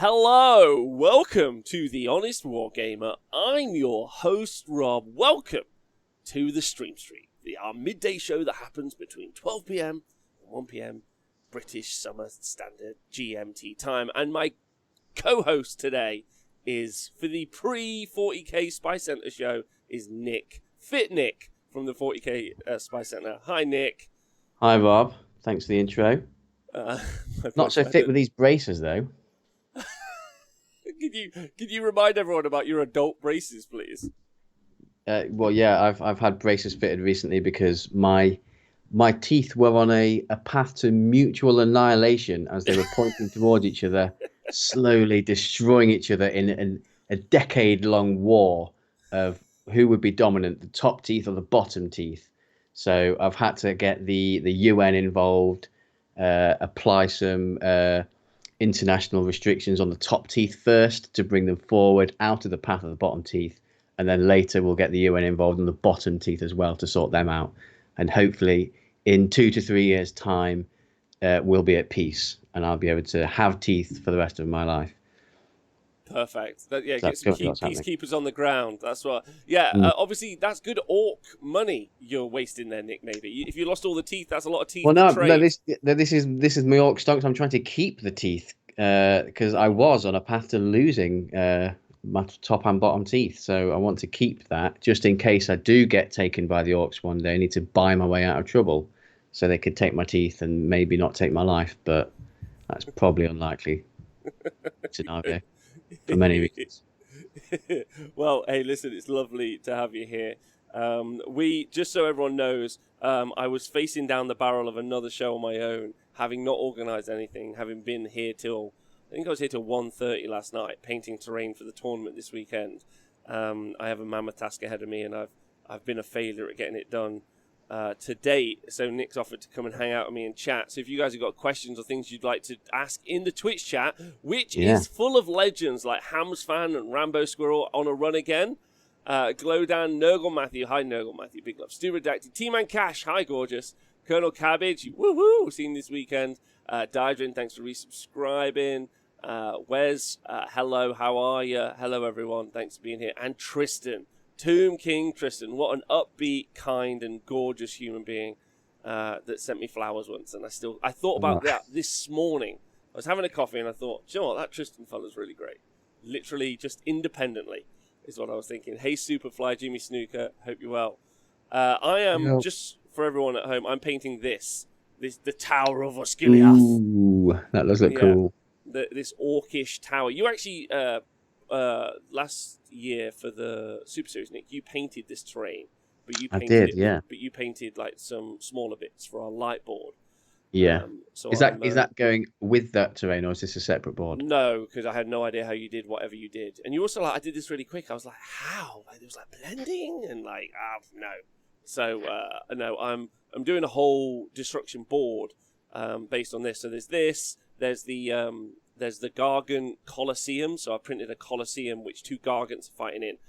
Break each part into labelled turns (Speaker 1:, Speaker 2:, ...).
Speaker 1: Hello, welcome to The Honest Wargamer. I'm your host, Rob. Welcome to the Stream, our midday show that happens between 12 p.m. and 1 p.m. British Summer Standard GMT time. And my co-host today is, for the pre-40k Spy Center show, is Nick. Fit Nick from the 40k Spy Center. Hi, Nick.
Speaker 2: Hi, Rob. Thanks for the intro. Not so fit with these braces, though.
Speaker 1: Could you remind everyone about your adult braces, please?
Speaker 2: Well, yeah, I've had braces fitted recently because my teeth were on a path to mutual annihilation as they were pointing towards each other, slowly destroying each other in a decade-long war of who would be dominant, the top teeth or the bottom teeth. So I've had to get the UN involved, apply some international restrictions on the top teeth first to bring them forward out of the path of the bottom teeth, and then later we'll get the UN involved in the bottom teeth as well to sort them out, and hopefully in 2 to 3 years time we'll be at peace and I'll be able to have teeth for the rest of my life.
Speaker 1: Perfect. Get some peacekeepers on the ground. That's what. Yeah, obviously that's good orc money you're wasting there, Nick. Maybe if you lost all the teeth, that's a lot of teeth.
Speaker 2: Well, no, this is my orc stocks. I'm trying to keep the teeth because I was on a path to losing my top and bottom teeth. So I want to keep that just in case I do get taken by the orcs one day. I need to buy my way out of trouble, so they could take my teeth and maybe not take my life. But that's probably unlikely scenario. For many reasons.
Speaker 1: Well, hey, listen, it's lovely to have you here. We, just so everyone knows, I was facing down the barrel of another show on my own, having not organised anything, having been here till, I think I was here till 1:30 last night, painting terrain for the tournament this weekend. I have a mammoth task ahead of me, and I've been a failure at getting it done to date. So Nick's offered to come and hang out with me and chat. So if you guys have got questions or things you'd like to ask in the Twitch chat, which is full of legends like Hamsfan and Rambo Squirrel on a run again, Glowdan, Nurgle Matthew, hi Nurgle Matthew, big love, Stu Redacted, T-Man Cash, hi gorgeous, Colonel Cabbage, woohoo, seen this weekend, Dydrin, thanks for resubscribing, Wes, hello, how are you? Hello everyone, thanks for being here, and Tristan, Tomb King Tristan, what an upbeat, kind, and gorgeous human being that sent me flowers once. And I thought about that this morning. I was having a coffee and I thought, you know what, that Tristan fella's really great. Literally, just independently is what I was thinking. Hey, Superfly, Jimmy Snooker, hope you're well. I am, just for everyone at home, I'm painting the Tower of Osgiliath.
Speaker 2: Ooh, that does look cool.
Speaker 1: This orcish tower. You actually... last year for the Super Series, Nick, you painted this terrain, but you painted but you painted like some smaller bits for our light board.
Speaker 2: Yeah. Is that going with that terrain, or is this a separate board?
Speaker 1: No, because I had no idea how you did whatever you did, and you also I did this really quick. I was like, how? Like, there was blending and no. So no, I'm doing a whole destruction board based on this. So there's this. There's the Gargant Colosseum, so I printed a Colosseum which 2 Gargants are fighting in.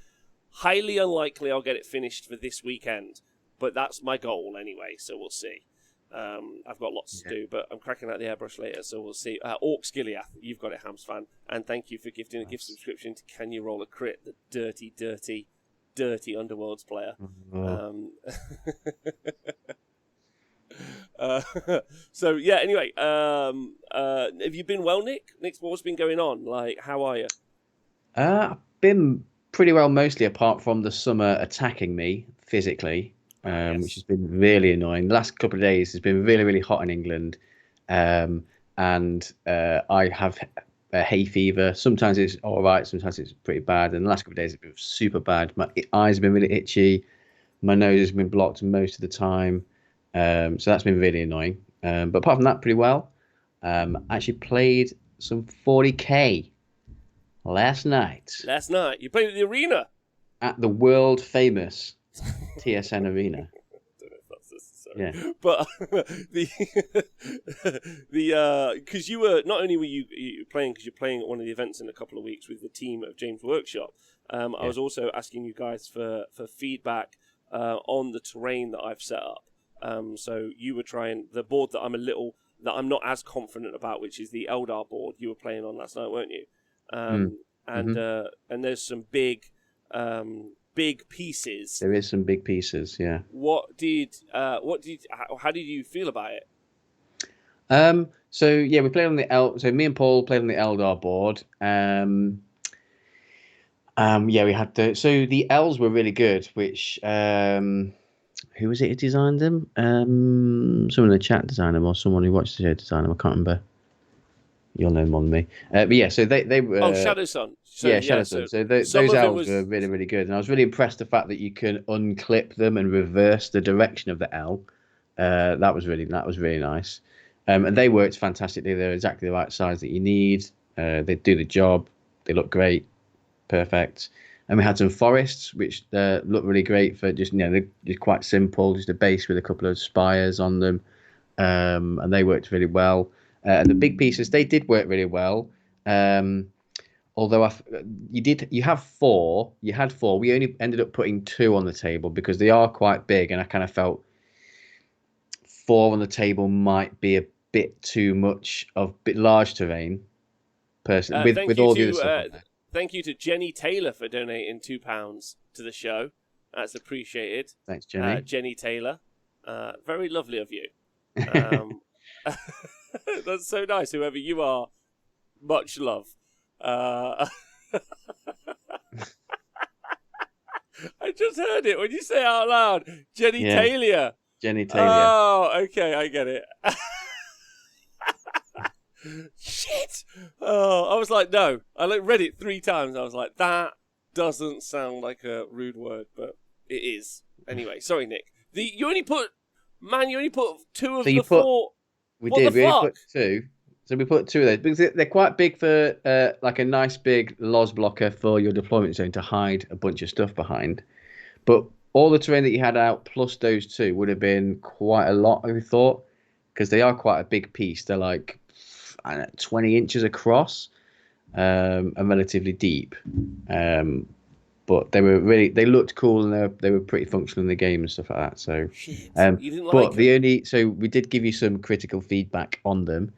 Speaker 1: Highly unlikely I'll get it finished for this weekend, but that's my goal anyway, so we'll see. I've got lots to do, but I'm cracking out the airbrush later, so we'll see. Orc Skiliath, you've got it, Hams fan, and thank you for gifting a gift subscription to Can You Roll a Crit, the dirty, dirty, dirty Underworlds player. So yeah, anyway, have you been well, Nick? Nick, what's been going on? Like, how are you?
Speaker 2: I've been pretty well, mostly apart from the summer attacking me physically, which has been really annoying. The last couple of days has been really, really hot in England, and I have a hay fever. Sometimes it's all right, sometimes it's pretty bad. And the last couple of days it's been super bad. My eyes have been really itchy. My nose has been blocked most of the time. So that's been really annoying. But apart from that, pretty well. Actually played some 40k last night.
Speaker 1: Last night? You played at the arena?
Speaker 2: At the world famous TSN Arena.
Speaker 1: I don't know if that's necessary. Yeah. But because you were, not only were you playing, because you're playing at one of the events in a couple of weeks with the team of James Workshop, I was also asking you guys for feedback on the terrain that I've set up. So you were trying the board that I'm not as confident about, which is the Eldar board you were playing on last night, weren't you?
Speaker 2: Mm.
Speaker 1: And there's some big pieces.
Speaker 2: There is some big pieces, yeah.
Speaker 1: How did you feel about it?
Speaker 2: So yeah, we played on the so me and Paul played on the Eldar board. Yeah, we had so the L's were really good, which who was it who designed them? Someone in the chat designed them, or someone who watched the show designed them. I can't remember. You'll know more than me. But yeah, so they were.
Speaker 1: Shadow Sun.
Speaker 2: Shadow Sun. So those L's were really, really good, and I was really impressed the fact that you can unclip them and reverse the direction of the L. That was really nice. And they worked fantastically. They're exactly the right size that you need. They do the job. They look great, perfect. And we had some forests, which look really great for just they're just quite simple, just a base with a couple of spires on them, and they worked really well. And the big pieces, they did work really well. Although you had four. We only ended up putting two on the table because they are quite big, and I kind of felt four on the table might be a bit too much of bit large terrain. Personally, with all the other stuff on there.
Speaker 1: Thank you to Jenny Taylor for donating £2 to the show. That's appreciated.
Speaker 2: Thanks, Jenny.
Speaker 1: Jenny Taylor. Very lovely of you. That's so nice. Whoever you are, much love. I just heard it when you say it out loud. Jenny Taylor.
Speaker 2: Jenny Taylor.
Speaker 1: Oh, okay, I get it. Shit! Oh, I was like, no. I read it 3 times. I was like, that doesn't sound like a rude word, but it is. Anyway, sorry, Nick. You only put 2 of the 4.
Speaker 2: We did. We only put 2. So we put 2 of those because they're quite big for like a nice big loz blocker for your deployment zone to hide a bunch of stuff behind. But all the terrain that you had out plus those 2 would have been quite a lot, I thought, because they are quite a big piece. They're like 20 inches across and relatively deep. But they looked cool and they were pretty functional in the game and stuff like that. So,
Speaker 1: you didn't like them.
Speaker 2: So we did give you some critical feedback on them.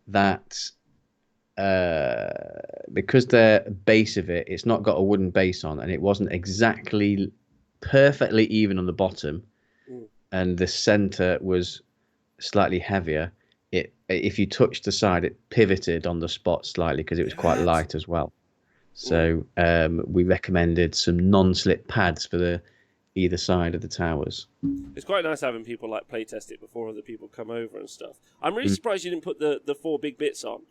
Speaker 2: That because the base of it's not got a wooden base on, and it wasn't exactly perfectly even on the bottom, and the center was slightly heavier. If you touched the side, it pivoted on the spot slightly because it was quite light as well. So we recommended some non-slip pads for either side of the towers.
Speaker 1: It's quite nice having people like play test it before other people come over and stuff. I'm really surprised you didn't put the 4 big bits on,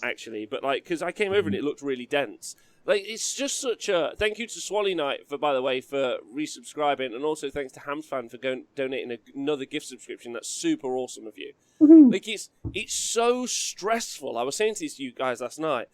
Speaker 1: actually. But because I came over and it looked really dense. It's just such a thank you to Swally Knight for resubscribing, and also thanks to Hamsfan for donating another gift subscription. That's super awesome of you. It's so stressful. I was saying this to you guys last night.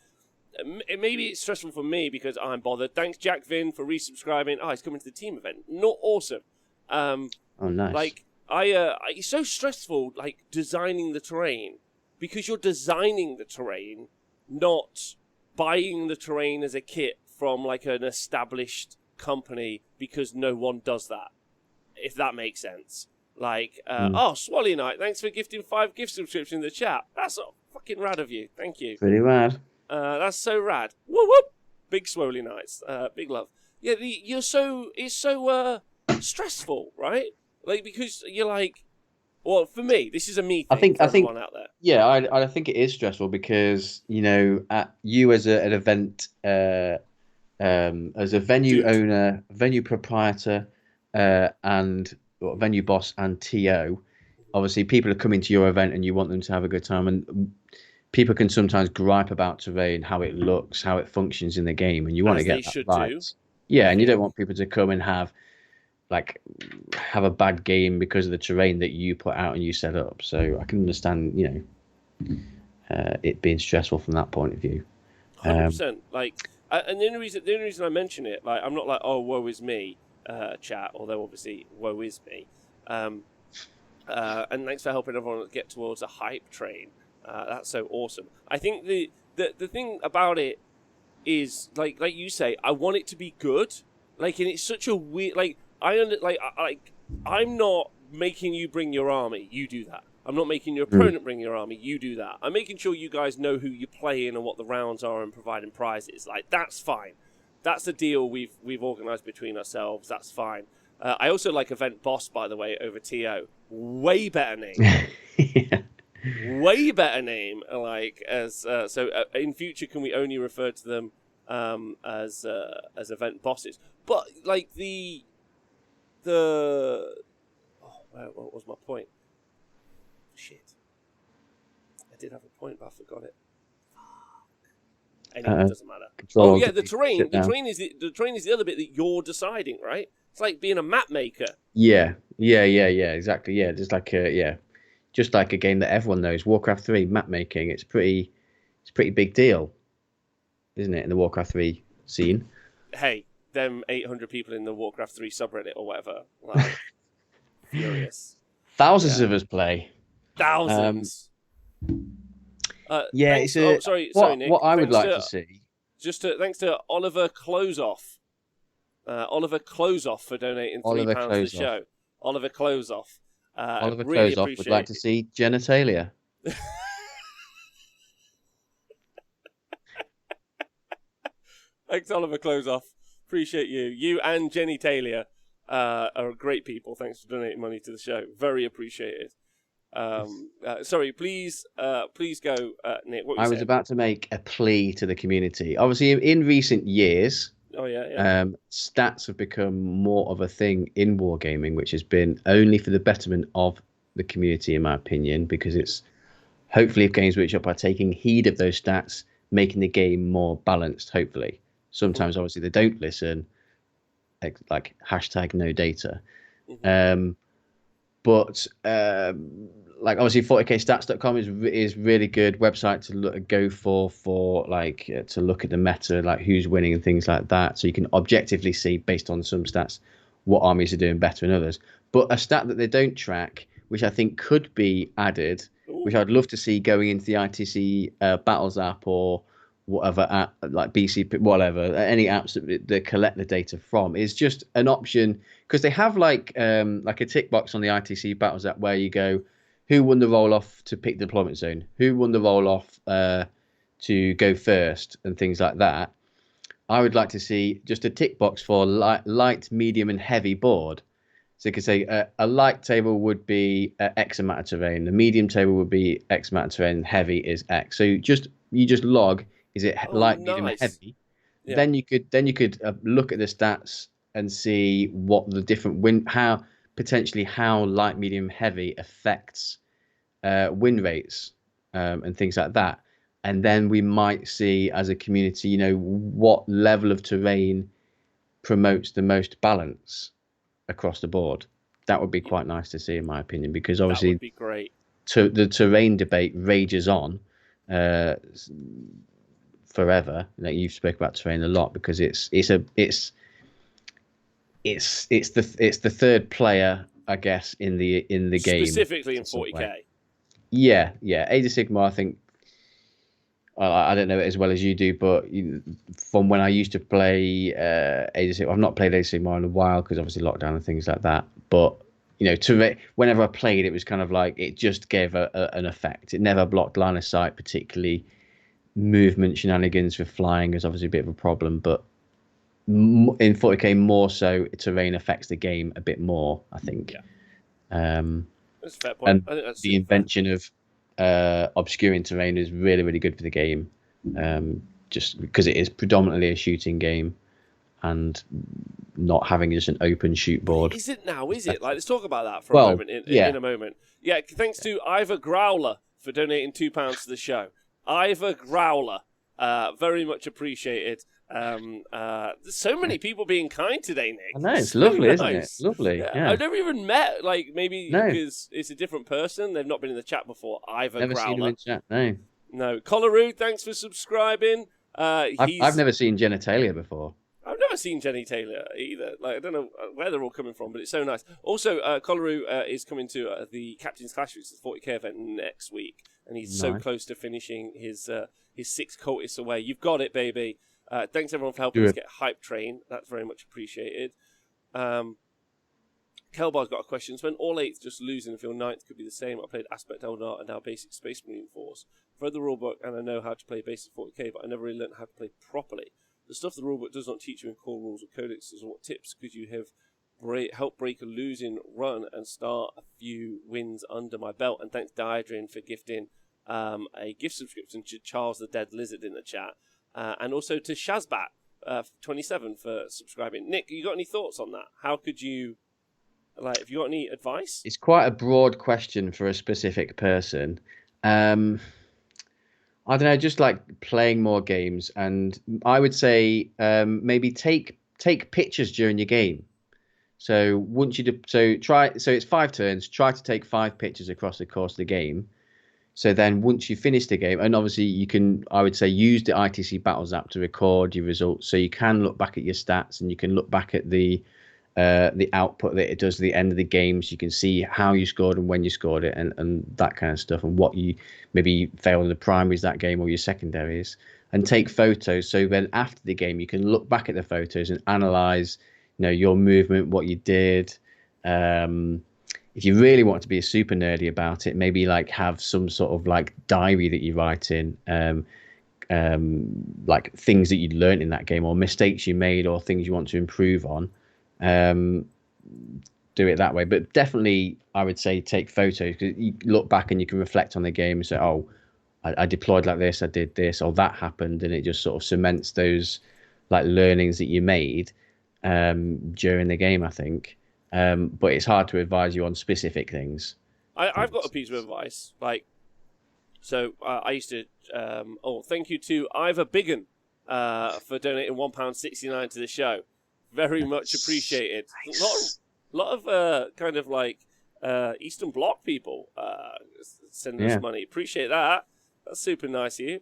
Speaker 1: Maybe it's stressful for me because I'm bothered. Thanks, Jack Vin, for resubscribing. He's coming to the team event. Not awesome.
Speaker 2: Oh, nice.
Speaker 1: It's so stressful, designing the terrain, because you're designing the terrain, not buying the terrain as a kit from an established company, because no one does that, if that makes sense. Swally Knight, thanks for gifting 5 gift subscriptions in the chat. That's fucking rad of you. Thank you.
Speaker 2: Pretty rad.
Speaker 1: That's so rad. Whoop whoop. Big Swoley Knights. Big love. Yeah, it's so stressful, right? Because you're well, for me, this is a me thing. I think out there.
Speaker 2: Yeah, I think it is stressful because you as an event, as a venue owner, venue proprietor, and venue boss and TO. Obviously, people are coming to your event and you want them to have a good time, and people can sometimes gripe about terrain, how it looks, how it functions in the game, and you want to get that right. Yeah, and you don't want people to come and have a bad game because of the terrain that you put out and you set up. So I can understand, it being stressful from that point of view.
Speaker 1: 100%. And the only reason I mention it, I'm not oh, woe is me, chat. Although obviously, woe is me. And thanks for helping everyone get towards a hype train. That's so awesome. I think the thing about it is like you say, I want it to be good. And it's such a weird I'm not making you bring your army. You do that. I'm not making your opponent bring your army. You do that. I'm making sure you guys know who you're playing and what the rounds are and providing prizes. Like, that's fine. That's a deal we've organised between ourselves. That's fine. I also like Event Boss, by the way, over TO. Way better name.
Speaker 2: Yeah.
Speaker 1: Way better name. Like, in future, can we only refer to them as event bosses? But like what was my point? Shit, I did have a point, but I forgot it. Anyway, it doesn't matter. Oh yeah, the terrain. The terrain is the other bit that you're deciding, right? It's like being a map maker.
Speaker 2: Yeah, exactly. Yeah, just like a game that everyone knows, Warcraft 3 map making. It's a pretty big deal, isn't it, in the Warcraft 3 scene?
Speaker 1: Hey, them 800 people in the Warcraft 3 subreddit or whatever, like, furious.
Speaker 2: Thousands of us play.
Speaker 1: Thousands.
Speaker 2: Yeah,
Speaker 1: thanks, sorry, Nick.
Speaker 2: What I would like to see.
Speaker 1: Thanks to Oliver Closeoff. Oliver Closeoff for donating £3 to the show. Oliver Closeoff.
Speaker 2: Oliver
Speaker 1: really
Speaker 2: Closeoff would like to see genitalia.
Speaker 1: Thanks, Oliver Closeoff. Appreciate you. You and Jenny Taylor are great people. Thanks for donating money to the show. Very appreciated. Sorry, please go, Nick. What were you
Speaker 2: I was
Speaker 1: saying?
Speaker 2: about to make a plea to the community. Obviously, in recent years, stats have become more of a thing in wargaming, which has been only for the betterment of the community, in my opinion, because it's hopefully if Games Workshop are taking heed of those stats, making the game more balanced, hopefully. Sometimes, obviously, they don't listen, like hashtag no data. But like obviously 40kstats.com is really good website to go for like to look at the meta, like who's winning and things like that. So you can objectively see based on some stats what armies are doing better than others. But a stat that they don't track, which I think could be added, which I'd love to see going into the ITC Battles app or whatever app, like BC, whatever, any apps that they collect the data from, is just an option, because they have like a tick box on the ITC Battles app where you go, who won the roll off to pick the deployment zone, who won the roll off to go first, and things like that. I would like to see just a tick box for light, medium, and heavy board. So you could say a light table would be X amount of terrain, the medium table would be X amount of terrain, heavy is X. So you just log, is it light, medium, and heavy? Yeah. Then you could look at the stats and see what the different how light, medium, heavy affects win rates and things like that. And then we might see as a community, what level of terrain promotes the most balance across the board. That would be quite nice to see, in my opinion, because obviously
Speaker 1: that would be great.
Speaker 2: The terrain debate rages on forever. Like you've spoke about terrain a lot, because it's the third player, I guess, in the game,
Speaker 1: specifically in 40k.
Speaker 2: Yeah. Age of Sigmar, I think. I don't know it as well as you do, but from when I used to play Age of Sigmar, I've not played Age of Sigmar in a while because obviously lockdown and things like that. But whenever I played, it was kind of like it just gave an effect. It never blocked line of sight, particularly movement shenanigans with flying is obviously a bit of a problem. But in 40k, more so, terrain affects the game a bit more, I think.
Speaker 1: Yeah. That's a fair point.
Speaker 2: And
Speaker 1: I think that's
Speaker 2: the invention of obscuring terrain is really, really good for the game, just because it is predominantly a shooting game, and not having just an open shoot board.
Speaker 1: Is it now? Is it? Like, let's talk about that for a moment. In a moment. Yeah. Thanks to Ivor Growler for donating £2 to the show. Ivor Growler, very much appreciated. There's so many people being kind today, Nick.
Speaker 2: I know, it's lovely, isn't it? Lovely. Yeah.
Speaker 1: I've never even met, because it's a different person. They've not been in the chat before. Ivor
Speaker 2: never
Speaker 1: Growler.
Speaker 2: Seen him in chat. No.
Speaker 1: Collaroo, thanks for subscribing.
Speaker 2: I've never seen genitalia before.
Speaker 1: I've never seen Jenny Taylor either. Like, I don't know where they're all coming from, but it's so nice. Also, Collaroo is coming to the Captain's Clash, which is the 40k event next week, and he's so close to finishing his 6 cultists away. You've got it, baby. Thanks everyone for helping us get Hype Train. That's very much appreciated. Kelbar's got a question. Spent all 8th just losing and feel 9th could be the same. I played Aspect Eldar and now Basic Space Marine Force. I've read the rulebook and I know how to play Basic 40k, but I never really learned how to play properly. The stuff the rulebook does not teach you in core rules or codexes. What tips could you have help break a losing run and start a few wins under my belt? And thanks Diadrin for gifting a gift subscription to Charles the Dead Lizard in the chat, and also to Shazbat 27 for subscribing. Nick, you got any thoughts on that? How could you, like, have you got any advice?
Speaker 2: It's quite a broad question for a specific person. I don't know, just like playing more games, and I would say maybe take pictures during your game. So once you so it's 5 turns. Try to take 5 pictures across the course of the game. So then once you finish the game, and obviously you can, I would say, use the ITC Battles app to record your results, so you can look back at your stats and you can look back at the output that it does at the end of the game, so you can see how you scored and when you scored it, and that kind of stuff, and what you maybe failed in the primaries that game or your secondaries, and take photos. So then after the game, you can look back at the photos and analyze, your movement, what you did. If you really want to be super nerdy about it, maybe like have some sort of like diary that you write in, like things that you learned in that game or mistakes you made or things you want to improve on. Do it that way, but definitely I would say take photos, because you look back and you can reflect on the game and say, oh, I deployed like this, I did this, or that happened, and it just sort of cements those like learnings that you made during the game, I think. But it's hard to advise you on specific things.
Speaker 1: I've got a piece of advice. So I used to. Thank you to Ivor Biggin for donating £1.69 to the show. Very much appreciated.
Speaker 2: Nice.
Speaker 1: A lot of kind of like Eastern Bloc people sending us money. Appreciate that. That's super nice of you.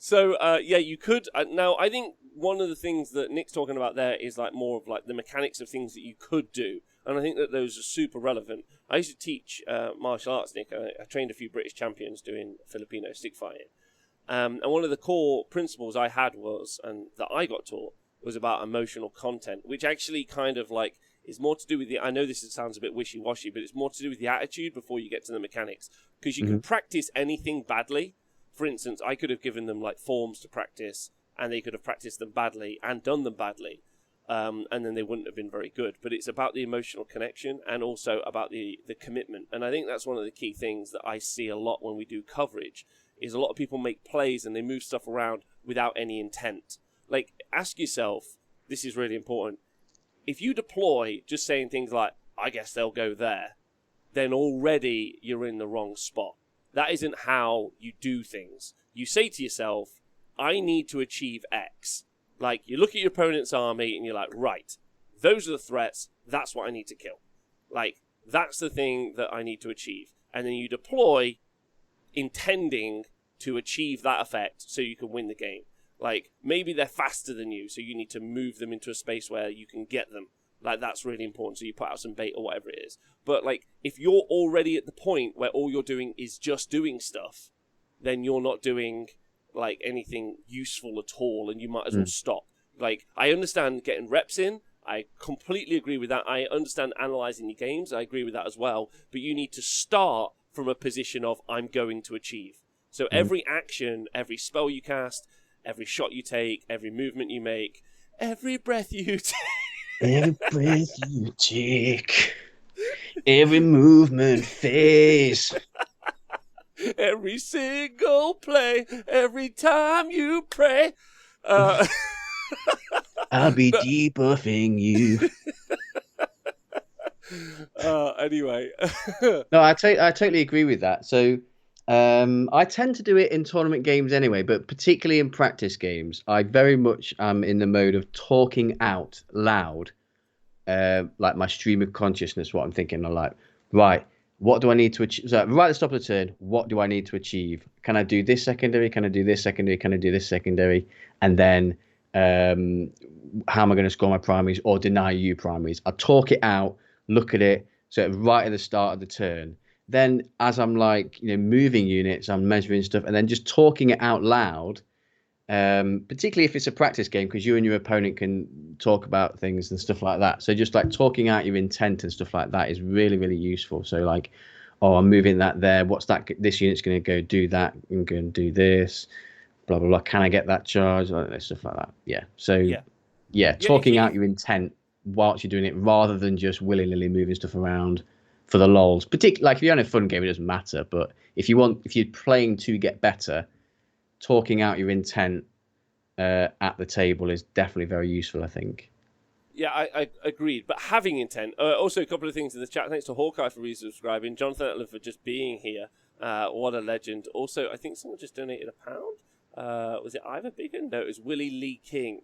Speaker 1: You could. Now, I think one of the things that Nick's talking about there is like more of like the mechanics of things that you could do, and I think that those are super relevant. I used to teach martial arts, Nick. I trained a few British champions doing Filipino stick fighting, and one of the core principles I had that I got taught was about emotional content, which actually kind of like is more to do with I know this sounds a bit wishy-washy, but it's more to do with the attitude before you get to the mechanics, because you can practice anything badly. For instance, I could have given them like forms to practice, and they could have practiced them badly and done them badly, and then they wouldn't have been very good. But it's about the emotional connection and also about the commitment. And I think that's one of the key things that I see a lot when we do coverage, is a lot of people make plays and they move stuff around without any intent. Like, ask yourself, this is really important, if you deploy just saying things like, I guess they'll go there, then already you're in the wrong spot. That isn't how you do things. You say to yourself, I need to achieve X. Like, you look at your opponent's army and you're like, right, those are the threats, that's what I need to kill. Like, that's the thing that I need to achieve. And then you deploy intending to achieve that effect so you can win the game. Like, maybe they're faster than you, so you need to move them into a space where you can get them. Like, that's really important, so you put out some bait or whatever it is. But, like, if you're already at the point where all you're doing is just doing stuff, then you're not doing, like, anything useful at all, and you might as well stop. Like, I understand getting reps in. I completely agree with that. I understand analysing your games. I agree with that as well. But you need to start from a position of, I'm going to achieve. So every action, every spell you cast, every shot you take, every movement you make, every breath you take.
Speaker 2: Every breath you take, every movement phase,
Speaker 1: every single play, every time you pray.
Speaker 2: I'll be debuffing you.
Speaker 1: Anyway.
Speaker 2: No, I totally agree with that. So I tend to do it in tournament games anyway, but particularly in practice games, I very much am in the mode of talking out loud, like my stream of consciousness, what I'm thinking. I'm like, right, what do I need to achieve? So right at the stop of the turn, what do I need to achieve? Can I do this secondary? Can I do this secondary? Can I do this secondary? And then how am I going to score my primaries or deny you primaries? I talk it out, look at it, so right at the start of the turn. Then as I'm like, moving units, I'm measuring stuff, and then just talking it out loud particularly if it's a practice game, because you and your opponent can talk about things and stuff like that. So just like talking out your intent and stuff like that is really, really useful. So like, oh, I'm moving that there. What's that? This unit's going to go do that. I'm going to do this. Blah blah blah. Can I get that charge? Stuff like that. Yeah. So
Speaker 1: Yeah.
Speaker 2: yeah,
Speaker 1: Yeah, if
Speaker 2: talking
Speaker 1: you,
Speaker 2: out your intent whilst you're doing it, rather than just willy nilly moving stuff around for the lols. Particularly like if you're on a fun game, it doesn't matter. But if you're playing to get better, talking out your intent at the table is definitely very useful, I think.
Speaker 1: Yeah, I agreed. But having intent. Also, a couple of things in the chat. Thanks to Hawkeye for resubscribing. Jonathan Etler for just being here. What a legend. Also, I think someone just donated £1. Was it Ivor Biggin? No, it was Willie Lee King.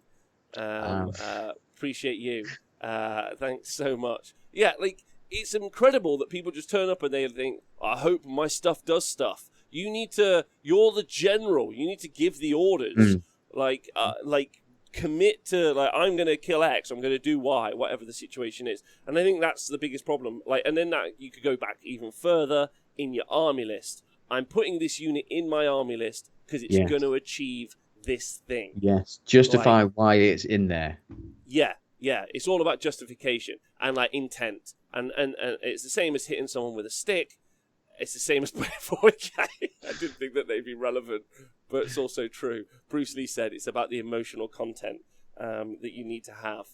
Speaker 1: Appreciate you. Thanks so much. Yeah, like, it's incredible that people just turn up and they think, I hope my stuff does stuff. You're the general. You need to give the orders. Like, commit to, like, I'm going to kill X, I'm going to do Y, whatever the situation is. And I think that's the biggest problem. Like, and then that you could go back even further in your army list. I'm putting this unit in my army list because it's going to achieve this thing.
Speaker 2: Yes, justify why it's in there.
Speaker 1: Yeah. It's all about justification and like intent. And it's the same as hitting someone with a stick. It's the same as playing 40k. I didn't think that they'd be relevant, but it's also true. Bruce Lee said it's about the emotional content that you need to have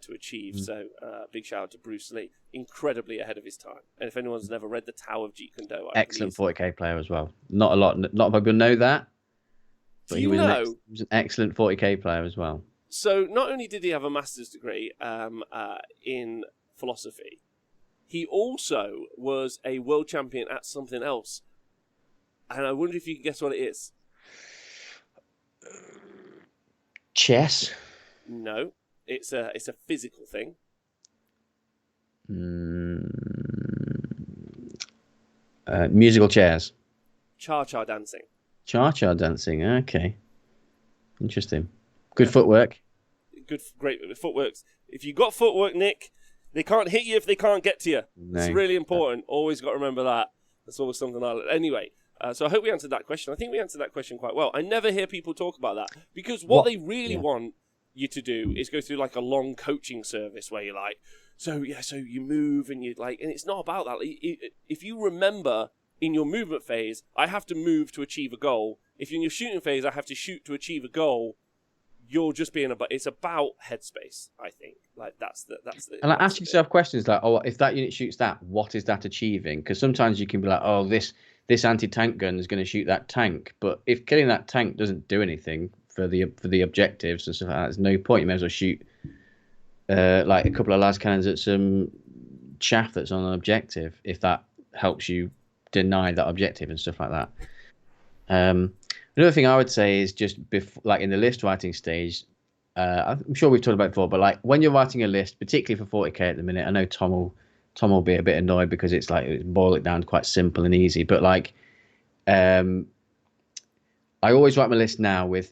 Speaker 1: to achieve. So big shout out to Bruce Lee. Incredibly ahead of his time. And if anyone's never read The Tao of Jeet Kune Do,
Speaker 2: excellent 40k player as well. Not a lot of people know that, but he was an excellent 40k player as well.
Speaker 1: So not only did he have a master's degree in philosophy, he also was a world champion at something else. And I wonder if you can guess what it is.
Speaker 2: Chess?
Speaker 1: No, it's a physical thing.
Speaker 2: Musical chairs.
Speaker 1: Cha-cha dancing.
Speaker 2: Cha-cha dancing. Okay. Interesting. Good footwork.
Speaker 1: Great footwork. If you got footwork, Nick, they can't hit you if they can't get to you. No. It's really important. Always got to remember that. That's always something I... Anyway, so I hope we answered that question. I think we answered that question quite well. I never hear people talk about that because what they really want you to do is go through like a long coaching service where you're like, so you move and you like, and it's not about that. If you remember in your movement phase, I have to move to achieve a goal. If you're in your shooting phase, I have to shoot to achieve a goal. You're just being about. It's about headspace, I think. Like that's the.
Speaker 2: And like, ask yourself questions like, oh, if that unit shoots that, what is that achieving? Because sometimes you can be like, oh, this anti-tank gun is going to shoot that tank, but if killing that tank doesn't do anything for the objectives and stuff like that, there's no point. You may as well shoot like a couple of las cannons at some chaff that's on an objective if that helps you deny that objective and stuff like that. Another thing I would say is just like in the list writing stage, I'm sure we've talked about it before, but like when you're writing a list, particularly for 40k at the minute, I know Tom will be a bit annoyed because it's like boil it down to quite simple and easy. But like, I always write my list now with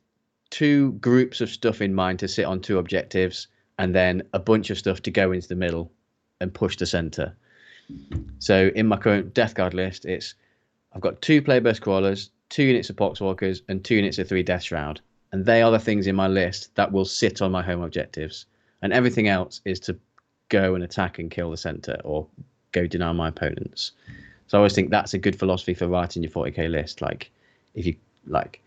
Speaker 2: 2 groups of stuff in mind to sit on 2 objectives, and then a bunch of stuff to go into the middle and push the center. So in my current Death Guard list, I've got 2 player burst crawlers, 2 units of poxwalkers, and 2 units of 3 death shroud, and they are the things in my list that will sit on my home objectives, and everything else is to go and attack and kill the center or go deny my opponents. So I always think that's a good philosophy for writing your 40k list. Like if you like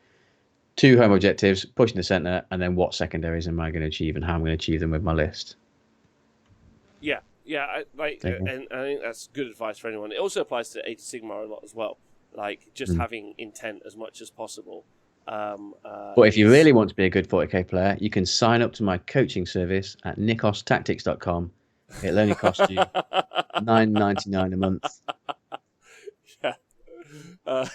Speaker 2: 2 home objectives, pushing the center, and then what secondaries am I going to achieve and how I'm going to achieve them with my list.
Speaker 1: Yeah, and I think that's good advice for anyone. It also applies to Age of Sigmar a lot as well. Like just having intent as much as possible.
Speaker 2: But if you really want to be a good 40k player, you can sign up to my coaching service at nikostactics.com. It'll only cost you $9.99 a month.
Speaker 1: Yeah.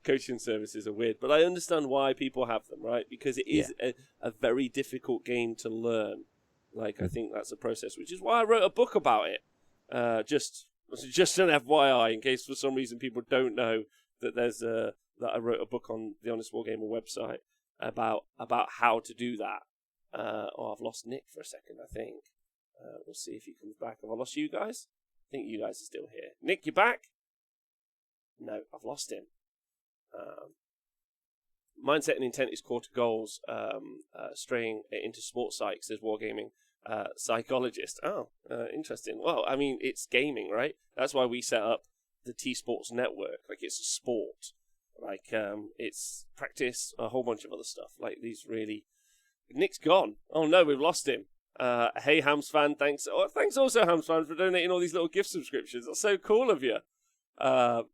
Speaker 1: Coaching services are weird, but I understand why people have them, right? Because it is a very difficult game to learn. Like, I think that's a process, which is why I wrote a book about it. Just an FYI, in case for some reason people don't know that that I wrote a book on the Honest Wargamer website about how to do that. I've lost Nick for a second, I think. We'll see if he comes back. Have I lost you guys? I think you guys are still here. Nick, you back? No, I've lost him. mindset and intent is core to goals. Straying into sports psych, says Wargaming. Psychologist. Oh, interesting. Well, I mean, it's gaming, right? That's why we set up the T Sports Network. Like, it's a sport. Like, it's practice, a whole bunch of other stuff. Like, these really... Nick's gone. Oh, no, we've lost him. Hey, Hams fan, thanks. Oh, thanks also, Hams fan, for donating all these little gift subscriptions. That's so cool of you.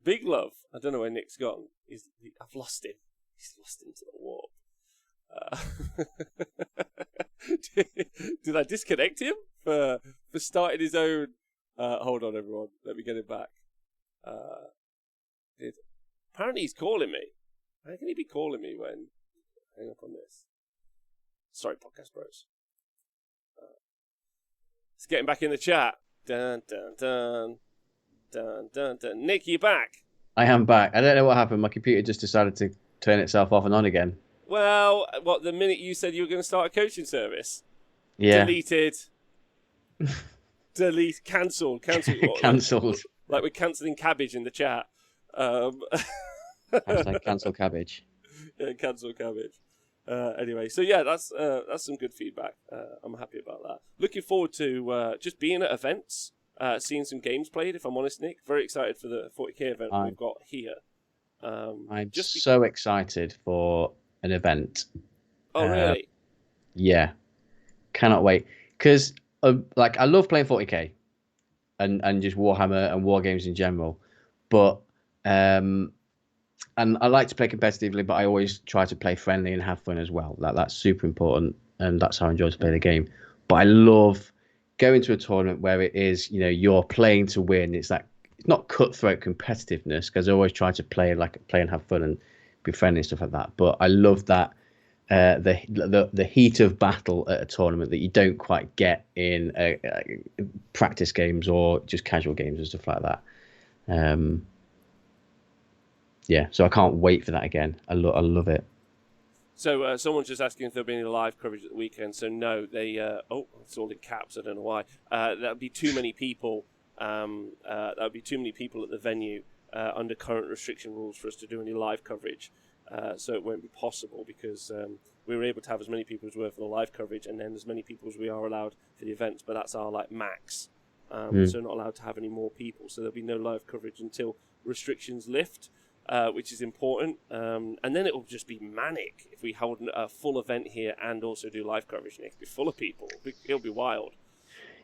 Speaker 1: Big love. I don't know where Nick's gone. I've lost him. He's lost into the warp. Did I disconnect him for starting his own? Hold on, everyone. Let me get him back. Apparently he's calling me. How can he be calling me when? Hang up on this. Sorry, podcast bros. Let's get him back in the chat. Dun dun dun dun dun dun. Nick, you back?
Speaker 2: I am back. I don't know what happened. My computer just decided to turn itself off and on again.
Speaker 1: Well, the minute you said you were going to start a coaching service?
Speaker 2: Yeah.
Speaker 1: Deleted. Cancelled.
Speaker 2: Cancelled.
Speaker 1: Like we're cancelling cabbage in the chat.
Speaker 2: Hashtag cancel cabbage.
Speaker 1: Yeah, cancel cabbage. Anyway, so yeah, that's some good feedback. I'm happy about that. Looking forward to just being at events, seeing some games played, if I'm honest, Nick. Very excited for the 40k event we've got here.
Speaker 2: I'm so excited for an event.
Speaker 1: Oh, really?
Speaker 2: Yeah. Cannot wait. Because, I love playing 40k and just Warhammer and war games in general. But, and I like to play competitively, but I always try to play friendly and have fun as well. That's super important, and that's how I enjoy to play the game. But I love going to a tournament where it is, you're playing to win. It's not cutthroat competitiveness, because I always try to play and have fun and be friendly and stuff like that. But I love that the heat of battle at a tournament that you don't quite get in practice games or just casual games and stuff like that. Yeah, so I can't wait for that again. I love it.
Speaker 1: So someone's just asking if there'll be any live coverage at the weekend. So no, they it's all in caps. I don't know why. That'd be too many people. That would be too many people at the venue under current restriction rules for us to do any live coverage. So it won't be possible, because we were able to have as many people as we were for the live coverage, and then as many people as we are allowed for the events. But that's our max. So not allowed to have any more people. So there'll be no live coverage until restrictions lift. Which is important, and then it will just be manic if we hold a full event here and also do live coverage. Nick, be full of people. It'll be wild.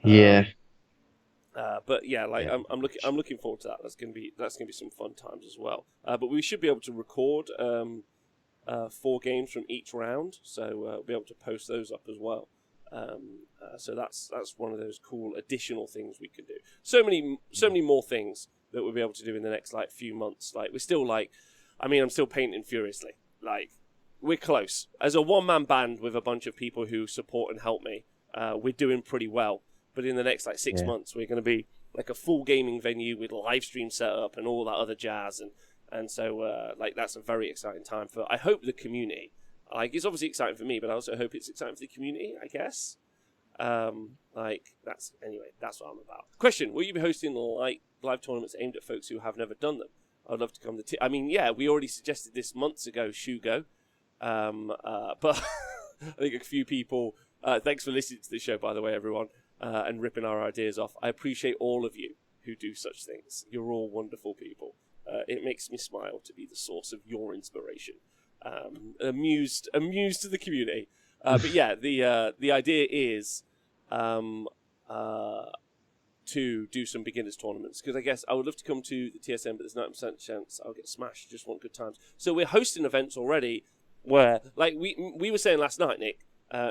Speaker 2: Yeah.
Speaker 1: But yeah, I'm looking forward to that. That's gonna be some fun times as well. But we should be able to record 4 games from each round, so we'll be able to post those up as well. So that's one of those cool additional things we can do. So many more things that we'll be able to do in the next few months. We're still I'm still painting furiously. We're close. As a one-man band with a bunch of people who support and help me, we're doing pretty well. But in the next 6 months, we're going to be a full gaming venue with live stream set up and all that other jazz. And so that's a very exciting time for, I hope, the community. It's obviously exciting for me, but I also hope it's exciting for the community, I guess. That's what I'm about. Question: will you be hosting live tournaments aimed at folks who have never done them? I'd love to come to. We already suggested this months ago, Shugo. But I think a few people. Thanks for listening to the show, by the way, everyone, and ripping our ideas off. I appreciate all of you who do such things. You're all wonderful people. It makes me smile to be the source of your inspiration. Amused to the community. But yeah, the idea is to do some beginners tournaments, because I guess I would love to come to the TSM, but there's 90% chance I'll get smashed. Just want good times. So we're hosting events already where, we were saying last night, Nick,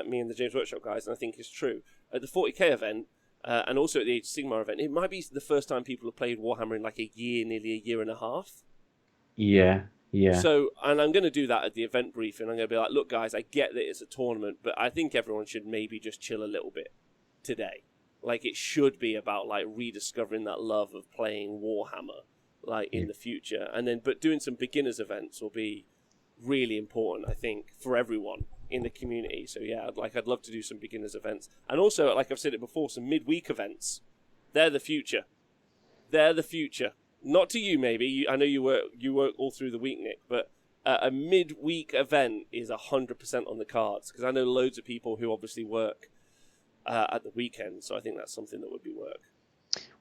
Speaker 1: me and the James Workshop guys, and I think it's true, at the 40k event and also at the Age of Sigmar event, it might be the first time people have played Warhammer in a year, nearly a year and a half.
Speaker 2: Yeah. Yeah.
Speaker 1: So, and I'm going to do that at the event briefing. I'm going to be like, look, guys, I get that it's a tournament, but I think everyone should maybe just chill a little bit today. It should be about, rediscovering that love of playing Warhammer, in the future. And then, but doing some beginners events will be really important, I think, for everyone in the community. So, yeah, I'd love to do some beginners events. And also, like I've said it before, some midweek events. They're the future. They're the future. Not to you, maybe. I know you work all through the week, Nick, but a midweek event is 100% on the cards, because I know loads of people who obviously work at the weekend, so I think that's something that would be work.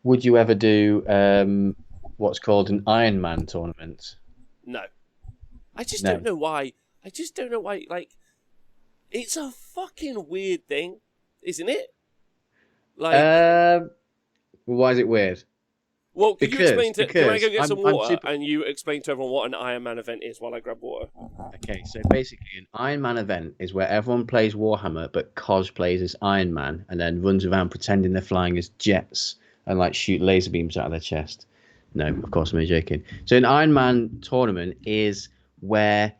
Speaker 2: Would you ever do what's called an Ironman tournament?
Speaker 1: No. I just
Speaker 2: No.
Speaker 1: don't know why. I just don't know why. Like, it's a fucking weird thing, isn't it? Like,
Speaker 2: why is it weird?
Speaker 1: well, could you explain to? Can I go get
Speaker 2: I'm-
Speaker 1: some
Speaker 2: I'm
Speaker 1: water
Speaker 2: super-
Speaker 1: and you explain to everyone what an Ironman event is while I grab water?
Speaker 2: Okay, so basically, an Ironman event is where everyone plays Warhammer, but Cos plays as Iron Man and then runs around pretending they're flying as jets and like shoot laser beams out of their chest. No, of course I'm only joking. So an Iron Man tournament is where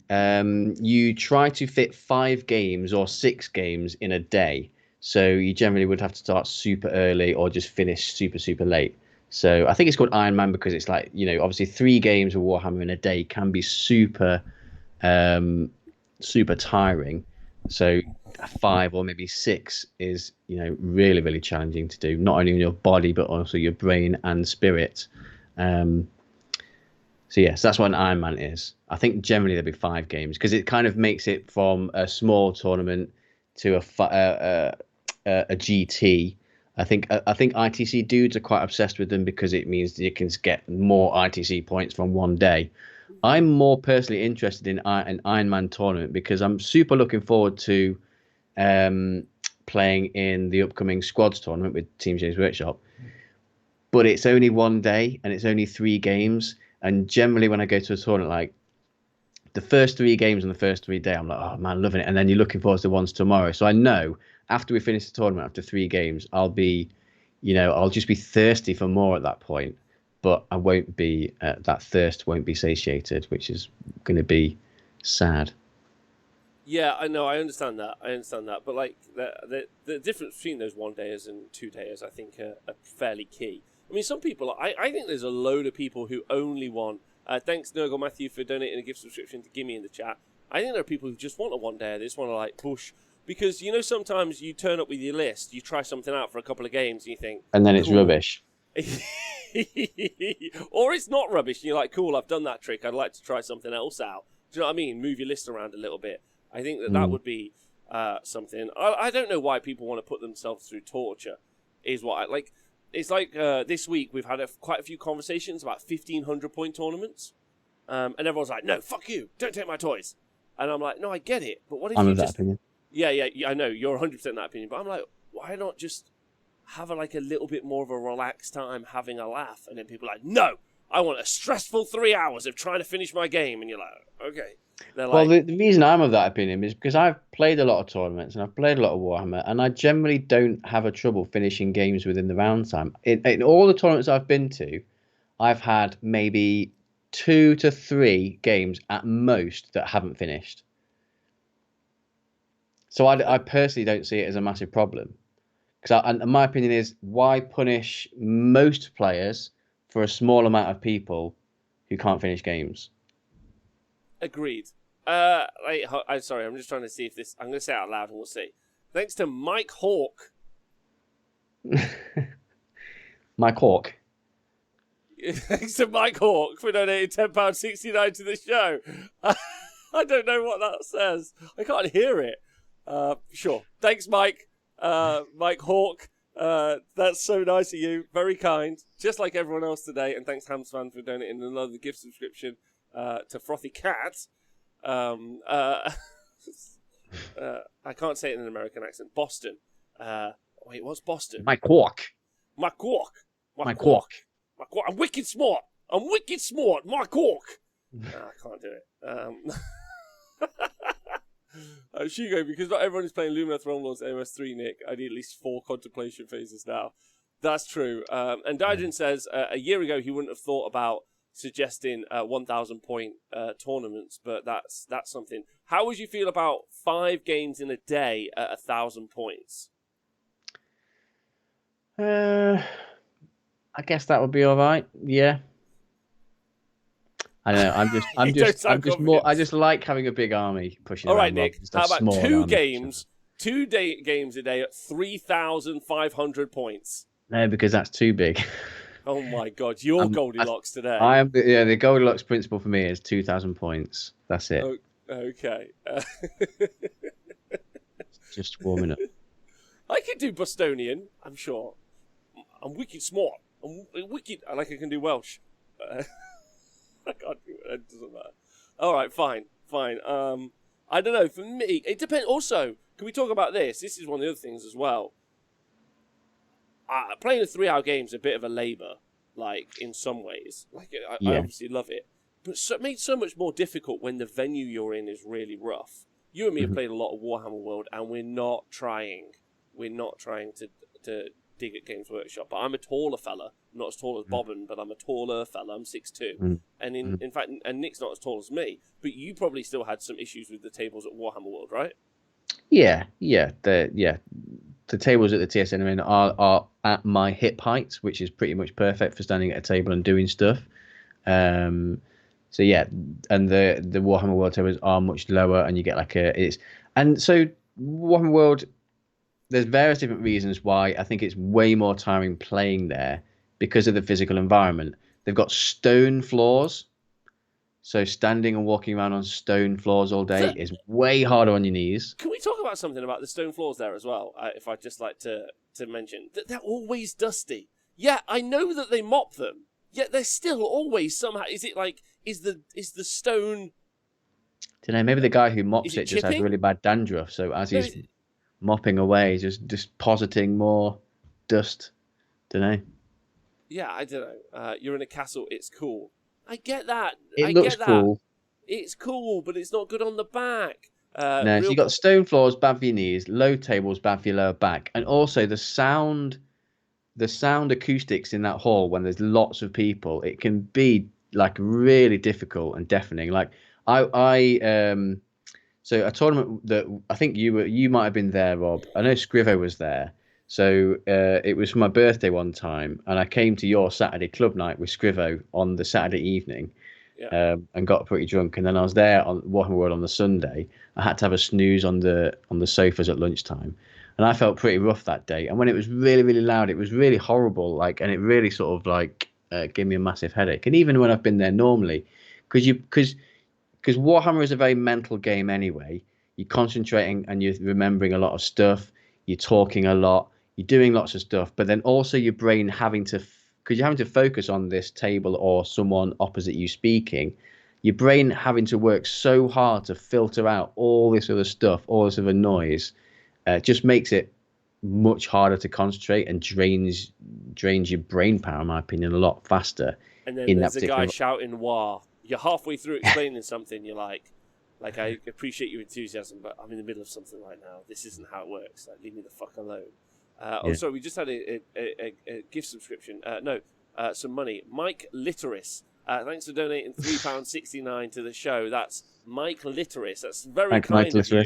Speaker 2: you try to fit 5 games or 6 games in a day. So you generally would have to start super early or just finish super, super late. So I think it's called Iron Man because it's like, obviously 3 games of Warhammer in a day can be super, super tiring. So 5 or maybe 6 is, really, really challenging to do, not only in your body, but also your brain and spirit. So yes, that's what an Ironman is. I think generally there'll be 5 games because it kind of makes it from a small tournament to a GT. I think ITC dudes are quite obsessed with them because it means you can get more ITC points from one day. I'm more personally interested in an Ironman tournament because I'm super looking forward to playing in the upcoming squads tournament with Team James Workshop. But it's only one day and it's only 3 games. And generally when I go to a tournament, like the first 3 games on the first 3 days, I'm like, oh man, loving it. And then you're looking forward to the ones tomorrow. So I know after we finish the tournament, after 3 games, I'll be, I'll just be thirsty for more at that point. But I won't be, that thirst won't be satiated, which is going to be sad.
Speaker 1: Yeah, I know. I understand that. But like the difference between those 1-dayers and 2-dayers, I think, are fairly key. I mean, some people. I think there's a load of people who only want. Thanks, Nurgle Matthew, for donating a gift subscription to Gimme in the chat. I think there are people who just want a 1-dayer. They just want to like push because sometimes you turn up with your list, you try something out for a couple of games, and you think,
Speaker 2: and then it's
Speaker 1: cool.
Speaker 2: Rubbish.
Speaker 1: Or it's not rubbish, and you're like, cool, I've done that trick. I'd like to try something else out. Do you know what I mean? Move your list around a little bit. I think that would be something. I don't know why people want to put themselves through torture. Is what I like. It's like this week we've had quite a few conversations about 1,500-point tournaments, and everyone's like, "No, fuck you! Don't take my toys." And I'm like, "No, I get it, but what if
Speaker 2: I'm
Speaker 1: you
Speaker 2: of that
Speaker 1: just?"
Speaker 2: opinion.
Speaker 1: Yeah, I know you're 100% in that opinion, but I'm like, why not just have a little bit more of a relaxed time, having a laugh, and then people are like, "No, I want a stressful 3 hours of trying to finish my game," and you're like, "Okay."
Speaker 2: Well, the reason I'm of that opinion is because I've played a lot of tournaments and I've played a lot of Warhammer, and I generally don't have a trouble finishing games within the round time. In all the tournaments I've been to, I've had maybe 2 to 3 games at most that haven't finished. So I personally don't see it as a massive problem. And my opinion is, why punish most players for a small amount of people who can't finish games?
Speaker 1: Agreed. I'm sorry, I'm just trying to see if this. I'm going to say it out loud and we'll see. Thanks to Mike Hawk.
Speaker 2: Mike Hawk.
Speaker 1: Thanks to Mike Hawk for donating £10.69 to the show. I don't know what that says. I can't hear it. Sure. Thanks, Mike. Mike Hawk. That's so nice of you. Very kind. Just like everyone else today. And thanks, Hamsfan, for donating another gift subscription to Frothy Cat. I can't say it in an American accent. Boston. Wait, what's Boston?
Speaker 2: Mike Hawk.
Speaker 1: Mike Hawk.
Speaker 2: Mike Hawk.
Speaker 1: I'm wicked smart. Mike Hawk. I can't do it. Shugo, because not everyone is playing Lumina Throne Lords AOS3, Nick, I need at least 4 contemplation phases now. That's true. And Daijin says a year ago he wouldn't have thought about suggesting 1,000-point tournaments, but that's something. How would you feel about 5 games in a day at 1,000 points?
Speaker 2: I guess that would be all right. Yeah. I don't know. I'm just more. I just like having a big army pushing.
Speaker 1: All right, Nick. How about 2
Speaker 2: games?
Speaker 1: 2 games a day at 3,500 points.
Speaker 2: No, because that's too big.
Speaker 1: Oh my God, you're Goldilocks today.
Speaker 2: I am. The Goldilocks principle for me is 2,000 points. That's it.
Speaker 1: Oh, okay.
Speaker 2: Just warming up.
Speaker 1: I can do Bostonian, I'm sure. I'm wicked smart. I'm wicked. I can do Welsh. I can't do it. It doesn't matter. All right, fine. I don't know. For me, it depends. Also, can we talk about this? This is one of the other things as well. Playing a 3-hour game is a bit of a labour, like, in some ways. Like, I obviously love it. But it made so much more difficult when the venue you're in is really rough. You and me have played a lot of Warhammer World, and we're not trying to dig at Games Workshop. But I'm a taller fella. I'm not as tall as Bobbin, but I'm a taller fella. I'm 6'2". And in fact, and Nick's not as tall as me. But you probably still had some issues with the tables at Warhammer World, right?
Speaker 2: Yeah. The tables at the TSN are at my hip height, which is pretty much perfect for standing at a table and doing stuff. So yeah, and the Warhammer World tables are much lower, and you get so Warhammer World. There's various different reasons why I think it's way more tiring playing there because of the physical environment. They've got stone floors, so standing and walking around on stone floors all day is way harder on your knees.
Speaker 1: Can we talk about something about the stone floors there as well? If I'd just like to mention that they're always dusty. Yeah, I know that they mop them, yet they're still always somehow. Is it like is the stone?
Speaker 2: Don't know. Maybe the guy who mops it just has
Speaker 1: chipping?
Speaker 2: really bad dandruff. So as he's mopping away, just depositing more dust. Don't know.
Speaker 1: Yeah, I don't know. You're in a castle. It's cool. I get that.
Speaker 2: It looks cool.
Speaker 1: It's cool, but it's not good on the back.
Speaker 2: No, so you got stone floors, bad for your knees, low tables, bad for your lower back, and also the sound acoustics in that hall when there's lots of people, it can be like really difficult and deafening. Like so a tournament that I think you might have been there, Rob. I know Scrivo was there. So it was for my birthday one time, and I came to your Saturday club night with Scrivo on the Saturday evening, and got pretty drunk. And then I was there on Warhammer World on the Sunday. I had to have a snooze on the sofas at lunchtime, and I felt pretty rough that day. And when it was really, really loud, it was really horrible. And it really sort of gave me a massive headache. And even when I've been there normally, because Warhammer is a very mental game anyway. You're concentrating and you're remembering a lot of stuff. You're talking a lot. You're doing lots of stuff, but then also your brain because you're having to focus on this table or someone opposite you speaking, your brain having to work so hard to filter out all this other stuff, all this other noise, just makes it much harder to concentrate and drains your brain power, in my opinion, a lot faster.
Speaker 1: And then there's a guy shouting "Wah!" You're halfway through explaining something. You're like, I appreciate your enthusiasm, but I'm in the middle of something right now. This isn't how it works. Leave me the fuck alone. Oh, sorry, we just had a gift subscription. Some money. Mike Litteris. Thanks for donating £3.69 to the show. That's Mike Litteris. That's very kind of you.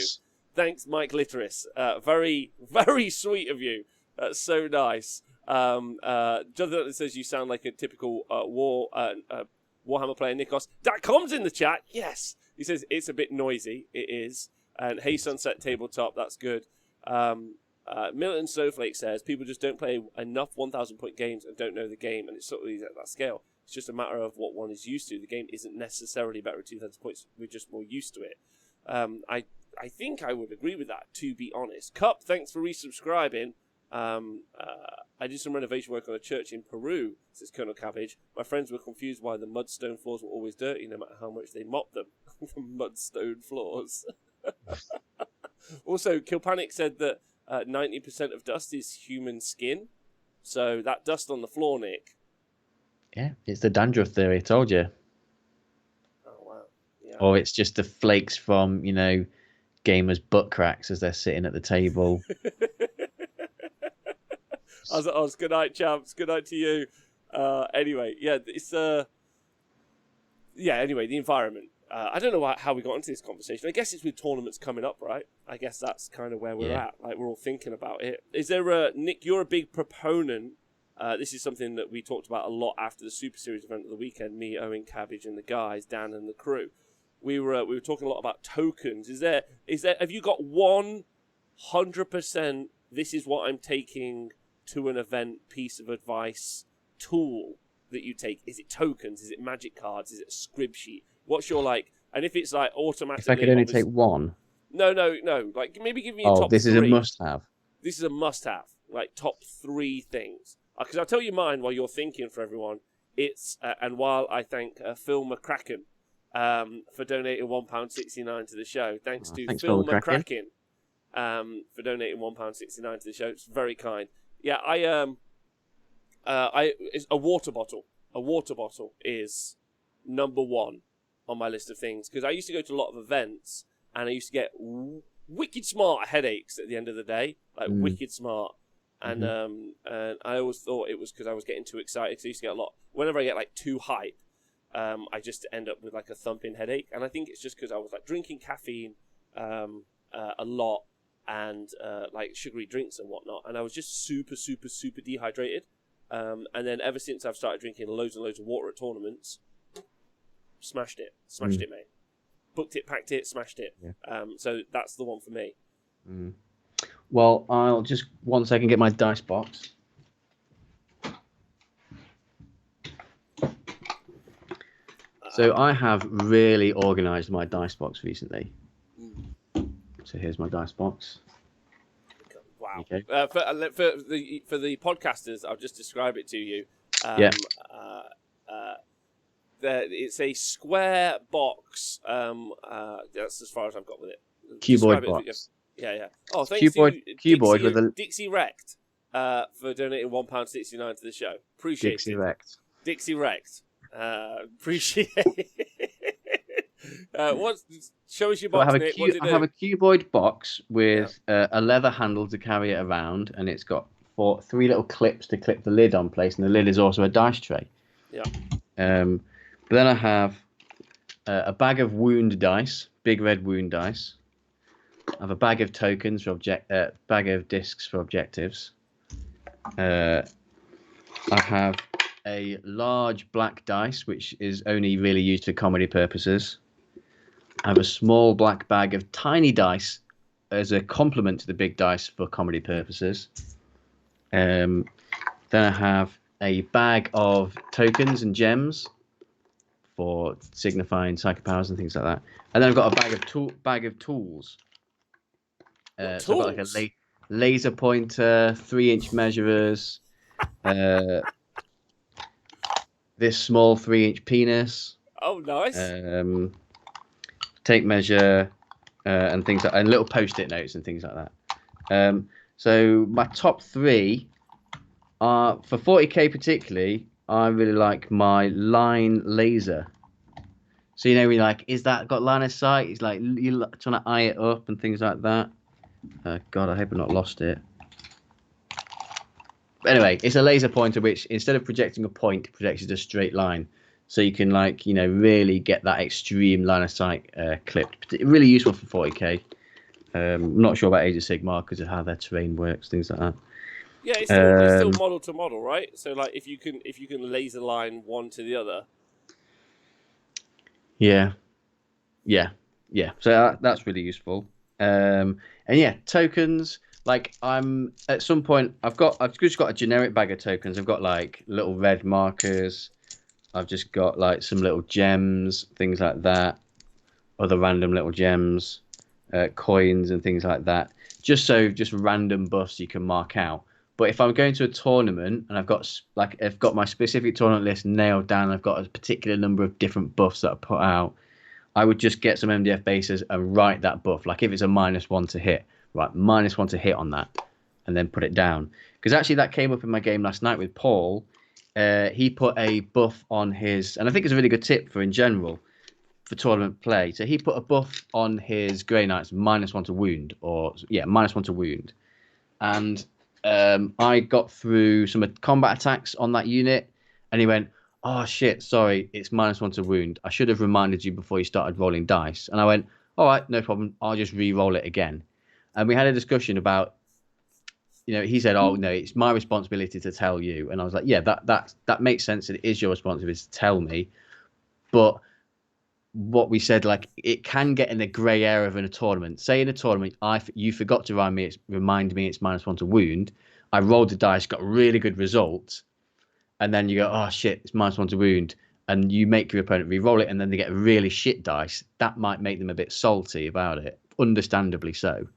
Speaker 1: Thanks, Mike Litteris. Very, very sweet of you. That's so nice. Jonathan says you sound like a typical Warhammer player, Nikos. .com's in the chat. Yes. He says it's a bit noisy. It is. And Hey Sunset Tabletop. That's good. Milton Snowflake says people just don't play enough 1,000-point games and don't know the game, and it's sort of at that scale. It's just a matter of what one is used to. The game isn't necessarily better at 2,000 points. We're just more used to it. I think I would agree with that, to be honest. Cup, thanks for resubscribing. I did some renovation work on a church in Peru, says Colonel Cabbage. My friends were confused why the mudstone floors were always dirty, no matter how much they mopped them. The mudstone floors. Also, Kilpanic said that 90% of dust is human skin. So that dust on the floor, Nick.
Speaker 2: Yeah, it's the dandruff theory, I told you.
Speaker 1: Oh, wow. Yeah.
Speaker 2: Or it's just the flakes from, gamers' butt cracks as they're sitting at the table.
Speaker 1: I was good night, champs. Good night to you. Anyway, yeah, it's anyway, the environment. I don't know how we got into this conversation. I guess it's with tournaments coming up, right? I guess that's kind of where we're at. Like, we're all thinking about it. Is there Nick, you're a big proponent. This is something that we talked about a lot after the Super Series event of the weekend. Me, Owen, Cabbage, and the guys, Dan, and the crew. We were talking a lot about tokens. Is there? Have you got 100%? This is what I'm taking to an event piece of advice tool that you take? Is it tokens? Is it magic cards? Is it a scrib sheet? What's your like? And if it's like automatically,
Speaker 2: If I could only take one.
Speaker 1: No. Like maybe give me a
Speaker 2: Oh,
Speaker 1: top
Speaker 2: this
Speaker 1: three.
Speaker 2: is a must-have.
Speaker 1: This is a must-have. Like top 3 things. Because I'll tell you mine while you're thinking for everyone. It's and while I thank Phil McCracken for donating £1.69 to the show. Thanks to Phil McCracken for donating £1.69 to the show. It's very kind. Yeah, it's a water bottle. A water bottle is number 1 on my list of things because I used to go to a lot of events and I used to get wicked smart headaches at the end of the day, like wicked smart. And and I always thought it was because I was getting too excited. Cause I used to get a lot. Whenever I get like too hype, I just end up with like a thumping headache. And I think it's just because I was like drinking caffeine a lot and like sugary drinks and whatnot. And I was just super dehydrated. And then ever since I've started drinking loads and loads of water at tournaments, smashed it, mate. Booked it, packed it, smashed it. Yeah. So that's the one for me.
Speaker 2: Well, I'll just 1 second get my dice box. So I have really organised my dice box recently. So here's my dice box.
Speaker 1: Wow. Okay. For the podcasters, I'll just describe it to you. It's a square box. That's as far as I've got with it.
Speaker 2: Cuboid box.
Speaker 1: Yeah. Oh, thanks to Dixie Rect for donating £1.69 to the show. Appreciate
Speaker 2: Dixie
Speaker 1: it.
Speaker 2: Rect.
Speaker 1: Dixie Rect. Appreciate it. Show us your box, Nick.
Speaker 2: I have a cuboid box with a leather handle to carry it around, and it's got 3 little clips to clip the lid on place, and the lid is also a dice tray.
Speaker 1: Yeah.
Speaker 2: But then I have a bag of wound dice, big red wound dice. I have a bag of tokens for bag of discs for objectives. I have a large black dice, which is only really used for comedy purposes. I have a small black bag of tiny dice as a complement to the big dice for comedy purposes. Then I have a bag of tokens and gems for signifying psychic powers and things like that. And then I've got a bag of tools. So I've got like a laser pointer, 3-inch measurers, this small 3-inch penis.
Speaker 1: Oh, nice.
Speaker 2: Tape measure, and things like, and little post-it notes and things like that. So my top 3 are for 40k particularly. I really like my line laser. So when you're like, is that got line of sight? It's like you're trying to eye it up and things like that. God, I hope I've not lost it. But anyway, it's a laser pointer which, instead of projecting a point, projects a straight line. So you can, really get that extreme line of sight clipped. Really useful for 40k. I'm not sure about Age of Sigmar because of how their terrain works, things like that.
Speaker 1: Yeah, it's still model to model, right? So, if you can laser line one to the other.
Speaker 2: Yeah. So that's really useful. And yeah, tokens. I'm at some point I've just got a generic bag of tokens. I've got little red markers. I've just got some little gems, things like that. Other random little gems, coins and things like that. Just random buffs you can mark out. But if I'm going to a tournament and I've got my specific tournament list nailed down, I've got a particular number of different buffs that I put out, I would just get some MDF bases and write that buff. If it's a -1 to hit, right, -1 to hit on that, and then put it down. Because actually that came up in my game last night with Paul. He put a buff on his, and I think it's a really good tip in general for tournament play. So he put a buff on his Grey Knights, -1 to wound, -1 to wound. And I got through some combat attacks on that unit, and he went, "Oh shit, sorry, it's -1 to wound. I should have reminded you before you started rolling dice." And I went, "All right, no problem. I'll just re-roll it again." And we had a discussion about, he said, "Oh no, it's my responsibility to tell you." And I was like, "Yeah, that makes sense. It is your responsibility to tell me." But what we said, it can get in the grey area in a tournament. Say in a tournament, you forgot to remind me it's -1 to wound. I rolled the dice, got a really good result, and then you go, oh shit, it's -1 to wound, and you make your opponent re-roll it, and then they get really shit dice. That might make them a bit salty about it, understandably so.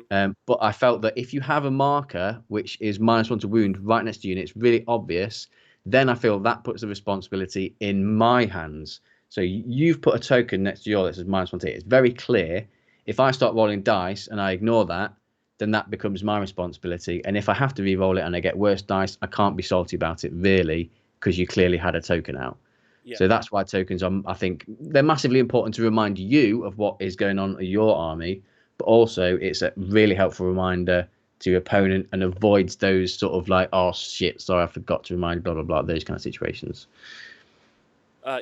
Speaker 2: But I felt that if you have a marker which is -1 to wound right next to you and it's really obvious, then I feel that puts the responsibility in my hands. So you've put a token next to yours that says -1 to hit. It's very clear. If I start rolling dice and I ignore that, then that becomes my responsibility. And if I have to re-roll it and I get worse dice, I can't be salty about it really, because you clearly had a token out. Yeah. So that's why tokens, I think, they're massively important to remind you of what is going on in your army, but also it's a really helpful reminder to your opponent and avoids those sort of like, oh shit, sorry, I forgot to remind, blah, blah, blah, those kind of situations.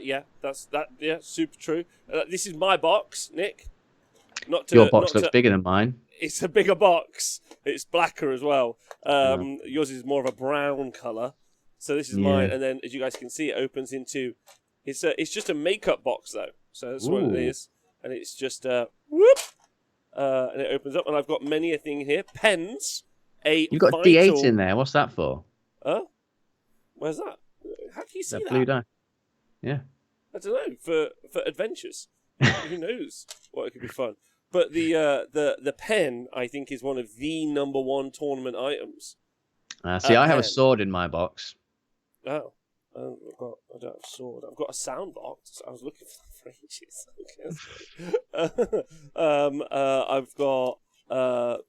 Speaker 1: Yeah, yeah, super true. This is my box, Nick.
Speaker 2: Your box looks bigger than mine.
Speaker 1: It's a bigger box. It's blacker as well. Yours is more of a brown colour. So this is mine, and then as you guys can see, it opens into. It's just a makeup box though. So that's what it is, and it's just whoop, and it opens up, and I've got many a thing here. Pens. You've
Speaker 2: got D8 in there. What's that for?
Speaker 1: Huh? Where's that? How can you see that?
Speaker 2: Blue die. Yeah.
Speaker 1: I don't know. For adventures, who knows what it could be fun. But the pen, I think, is one of the #1 tournament items.
Speaker 2: See, I have a sword in my box.
Speaker 1: Oh, I don't have a sword. I've got a sound box. I was looking for that for ages. I've got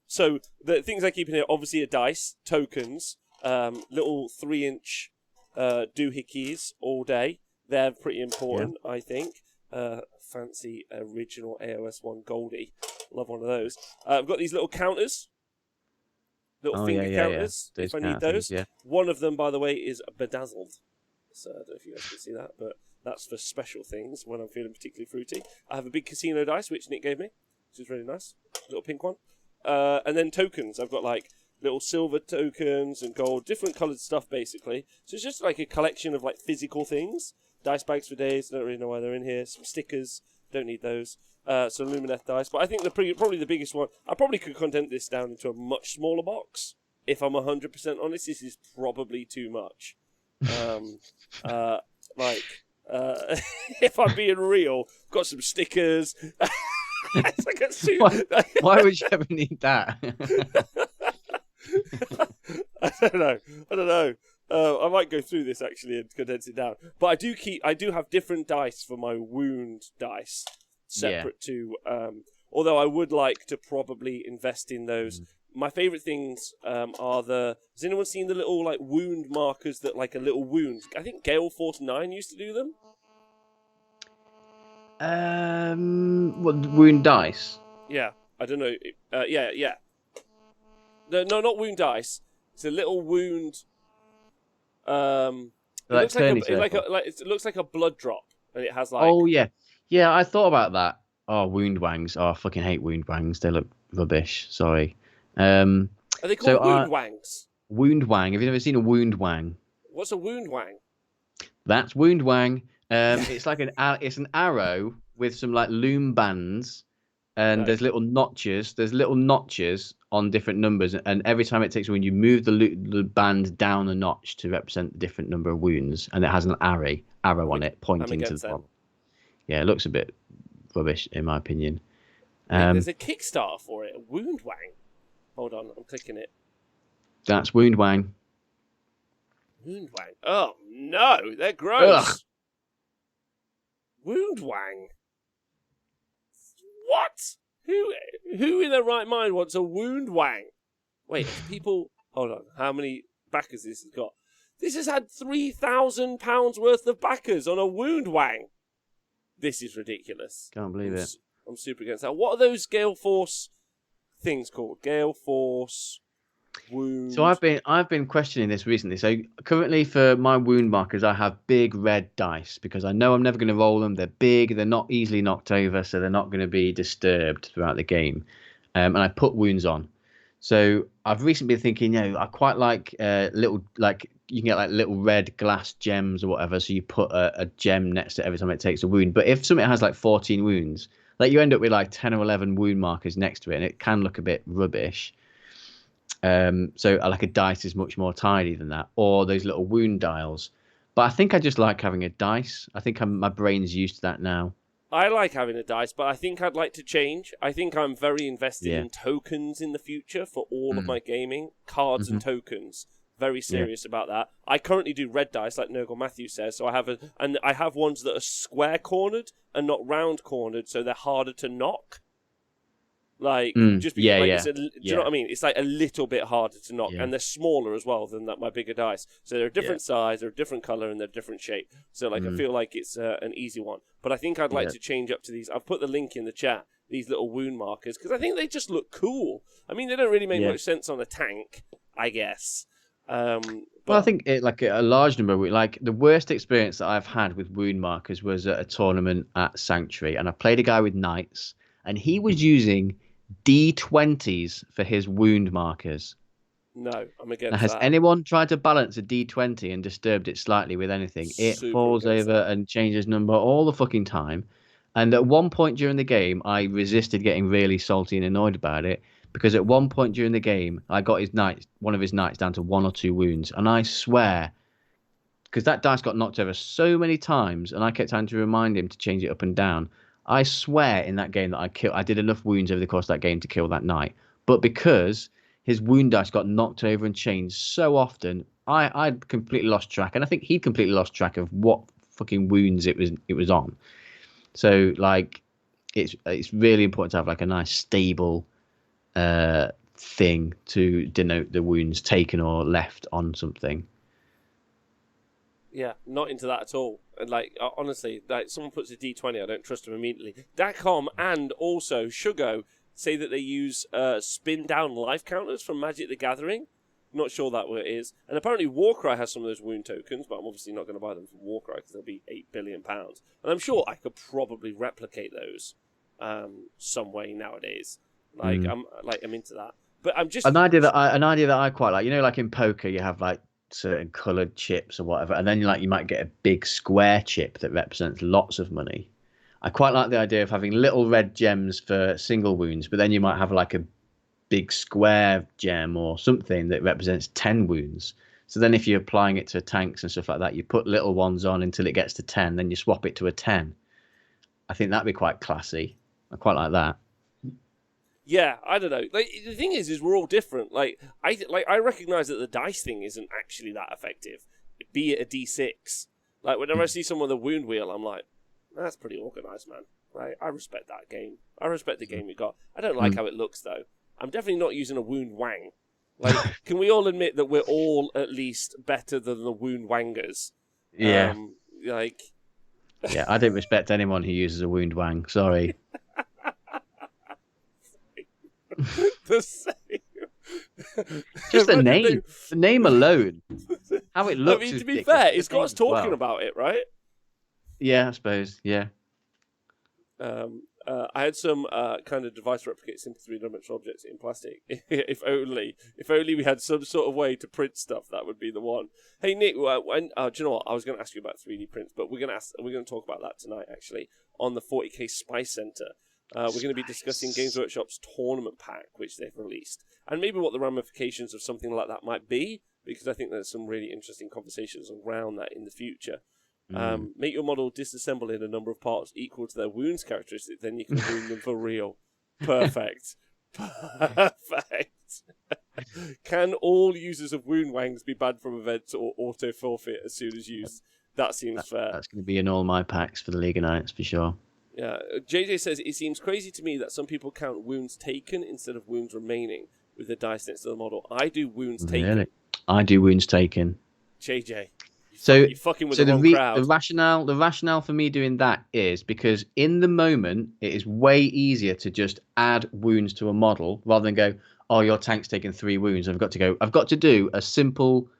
Speaker 1: so the things I keep in here obviously are dice, tokens, little 3-inch doohickeys all day. They're pretty important, I think. Fancy original AOS1 Goldie. Love one of those. I've got these little counters. Little finger counters, if I need those. One of them, by the way, is bedazzled. So I don't know if you guys can see that, but that's for special things when I'm feeling particularly fruity. I have a big casino dice, which Nick gave me, which is really nice. Little pink one. And then tokens. I've got like little silver tokens and gold, different coloured stuff, basically. So it's just like a collection of like physical things. Dice bags for days, don't really know why they're in here. Some stickers, don't need those. Some Lumineth dice. But I think probably the biggest one, I probably could condense this down into a much smaller box. If I'm 100% honest, this is probably too much. If I'm being real, got some stickers. It's like a suit.
Speaker 2: Why would you ever need that?
Speaker 1: I don't know. I might go through this actually and condense it down. But I do have different dice for my wound dice, separate to. Although I would like to probably invest in those. My favourite things are the. Has anyone seen the little like wound markers that like a little wound? I think Gale Force 9 used to do them.
Speaker 2: What, wound dice?
Speaker 1: Yeah, I don't know. Yeah. No, not wound dice. It's a little wound. It looks like a blood drop, and it has like.
Speaker 2: Oh yeah. I thought about that. Oh, wound wangs. Oh, I fucking hate wound wangs. They look rubbish. Sorry.
Speaker 1: Are they called wound wangs?
Speaker 2: Wound wang. Have you ever seen a wound wang?
Speaker 1: What's a wound wang?
Speaker 2: That's wound wang. It's like it's an arrow with some like loom bands, and there's little notches. There's little notches on different numbers, and every time it takes a wound, you move the band down a notch to represent the different number of wounds, and it has an arrow on it pointing to the bottom. Yeah, it looks a bit rubbish in my opinion.
Speaker 1: There's a Kickstarter for it, a wound wang. Hold on, I'm clicking it.
Speaker 2: That's wound wang.
Speaker 1: Wound wang. Oh no, they're gross. Ugh. Wound wang. What? Who in their right mind wants a wound wang? Wait, people. Hold on. How many backers this has got? This has had £3,000 worth of backers on a wound wang. This is ridiculous.
Speaker 2: Can't believe it.
Speaker 1: I'm super against that. What are those Gale Force things called? Gale Force wound.
Speaker 2: So I've been questioning this recently. So currently for my wound markers, I have big red dice because I know I'm never going to roll them. They're big. They're not easily knocked over, so they're not going to be disturbed throughout the game. And I put wounds on. So I've recently been thinking, I quite like little, like you can get like little red glass gems or whatever. So you put a gem next to every time it takes a wound. But if something has like 14 wounds, like you end up with like 10 or 11 wound markers next to it, and it can look a bit rubbish. So like a dice is much more tidy than that, or those little wound dials. But I think I just like having a dice. I think my brain's used to that now.
Speaker 1: I like having a dice, but I think I'd like to change. I think I'm very invested
Speaker 2: Yeah.
Speaker 1: in tokens in the future for all of
Speaker 2: Mm.
Speaker 1: my gaming. Cards and tokens. Very serious about that. I currently do red dice, like Nurgle Matthew says, so I have ones that are square cornered and not round cornered, so they're harder to knock. Like, just because,
Speaker 2: Yeah,
Speaker 1: like,
Speaker 2: yeah,
Speaker 1: do you know what I mean? It's like a little bit harder to knock,
Speaker 2: yeah.
Speaker 1: and they're smaller as well than my bigger dice. So they're a different size, they're a different color, and they're a different shape. So, like, I feel like it's an easy one. But I think I'd like to change up to these. I've put the link in the chat, these little wound markers, because I think they just look cool. I mean, they don't really make much sense on a tank, I guess.
Speaker 2: Well, I think like a large number. Like the worst experience that I've had with wound markers was at a tournament at Sanctuary, and I played a guy with knights, and he was using D20s for his wound markers.
Speaker 1: No, I'm against
Speaker 2: Now, has
Speaker 1: that.
Speaker 2: anyone tried to balance a D20 and disturbed it slightly with anything? It
Speaker 1: Super
Speaker 2: falls
Speaker 1: against
Speaker 2: over
Speaker 1: that.
Speaker 2: and changes number all the fucking time. And at one point during the game, I resisted getting really salty and annoyed about it because at one point during the game, I got one of his knights down to 1 or 2 wounds, and I swear, because that dice got knocked over so many times, and I kept having to remind him to change it up and down. I swear in that game that I did enough wounds over the course of that game to kill that knight, but because his wound dice got knocked over and changed so often, I'd completely lost track, and I think he'd completely lost track of what fucking wounds it was on. So like, it's really important to have like a nice stable thing to denote the wounds taken or left on something.
Speaker 1: Yeah, not into that at all. And like, honestly, like someone puts a D20, I don't trust them immediately. Datcom and also Shugo say that they use spin down life counters from Magic the Gathering. Not sure that what it is. And apparently Warcry has some of those wound tokens, but I'm obviously not going to buy them from Warcry because they'll be £8 billion. And I'm sure I could probably replicate those some way nowadays. Like I'm into that. But I'm just
Speaker 2: An idea that I quite like. You know, like in poker, you have like certain coloured chips or whatever, and then you might get a big square chip that represents lots of money. I quite like the idea of having little red gems for single wounds, but then you might have like a big square gem or something that represents 10 wounds. So then if you're applying it to tanks and stuff like that, you put little ones on until it gets to 10, then you swap it to a 10. I think that'd be quite classy. I quite like that.
Speaker 1: Yeah, I don't know. Like the thing is we're all different. Like I recognize that the dice thing isn't actually that effective. Be it a D6. Like whenever I see someone with a wound wheel, I'm like, that's pretty organized, man. Like I respect that game. I respect the game we got. I don't like how it looks though. I'm definitely not using a wound wang. Like, can we all admit that we're all at least better than the wound wangers?
Speaker 2: Yeah.
Speaker 1: Like.
Speaker 2: Yeah, I don't respect anyone who uses a wound wang. Sorry.
Speaker 1: The same.
Speaker 2: Just the name. The name alone. How it looks.
Speaker 1: I mean, to be
Speaker 2: ridiculous.
Speaker 1: fair, it's got us talking about it, right?
Speaker 2: Yeah, I suppose. Yeah.
Speaker 1: I had some kind of device replicates into three-dimensional objects in plastic. if only we had some sort of way to print stuff, that would be the one. Hey Nick, do you know what? I was going to ask you about 3D prints, but we're going to talk about that tonight actually on the 40k Spice Center. We're going to be discussing Games Workshop's tournament pack, which they've released, and maybe what the ramifications of something like that might be, because I think there's some really interesting conversations around that in the future. Make your model disassemble in a number of parts equal to their wounds characteristics, then you can wound them for real. Perfect. Perfect. Can all users of wound wangs be banned from events or auto forfeit as soon as used? That seems fair.
Speaker 2: That's going to be in all my packs for the League of Nights for sure.
Speaker 1: Yeah, JJ says, it seems crazy to me that some people count wounds taken instead of wounds remaining with the dice next to the model. I do wounds taken.
Speaker 2: Really? I do wounds taken.
Speaker 1: JJ,
Speaker 2: you're
Speaker 1: fucking with the wrong crowd.
Speaker 2: The rationale for me doing that is because in the moment, it is way easier to just add wounds to a model rather than go, oh, your tank's taken 3 wounds. I've got to do a simple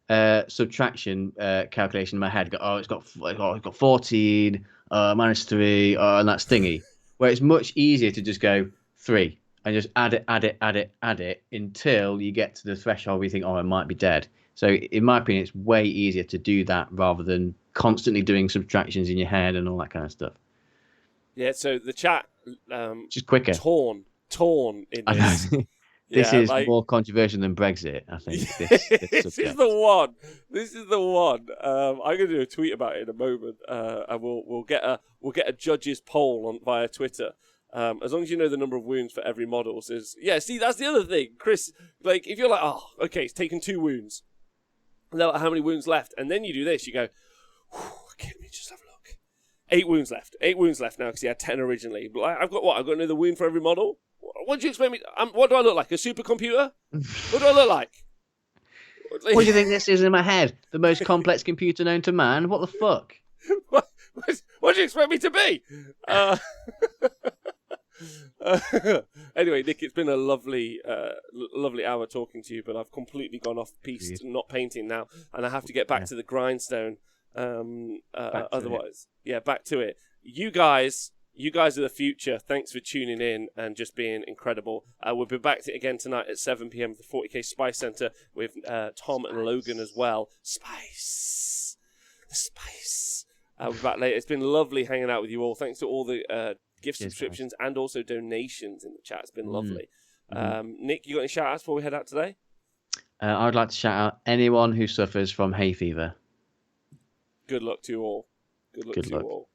Speaker 2: subtraction calculation in my head. It's got 14, -3, and that's thingy. Where it's much easier to just go 3 and just add it until you get to the threshold where you think, oh, it might be dead. So in my opinion, it's way easier to do that rather than constantly doing subtractions in your head and all that kind of stuff.
Speaker 1: Yeah, so the chat
Speaker 2: just quicker.
Speaker 1: torn in this.
Speaker 2: This
Speaker 1: Yeah,
Speaker 2: is
Speaker 1: like
Speaker 2: more controversial than Brexit, I think. This
Speaker 1: this is
Speaker 2: subject.
Speaker 1: the one. This is the one. I'm going to do a tweet about it in a moment, and we'll get a judges poll on via Twitter. As long as you know the number of wounds for every model, says See, that's the other thing, Chris. Like, if you're like, oh, okay, it's taken 2 wounds. Now, how many wounds left? And then you do this. You go, okay, let me just have a look. 8 wounds left. 8 wounds left now because he had 10 originally. But I've got what? I've got another wound for every model. What do you expect me? What do I look like? A supercomputer? What do I look like?
Speaker 2: What do you think this is in my head? The most complex computer known to man? What the fuck?
Speaker 1: What do you expect me to be? Anyway, Nick, it's been a lovely hour talking to you, but I've completely gone off piste, not painting now, and I have to get back to the grindstone. Otherwise, back to it. You guys are the future. Thanks for tuning in and just being incredible. We'll be back to it again tonight at 7 p.m. at the 40k Spice Centre with Tom and Logan as well. Spice. We'll be back later. It's been lovely hanging out with you all. Thanks to all the gift subscriptions and also donations in the chat. It's been lovely. Nick, you got any shout-outs before we head out today?
Speaker 2: I'd like to shout out anyone who suffers from hay fever.
Speaker 1: Good luck to you all. Good luck to you all.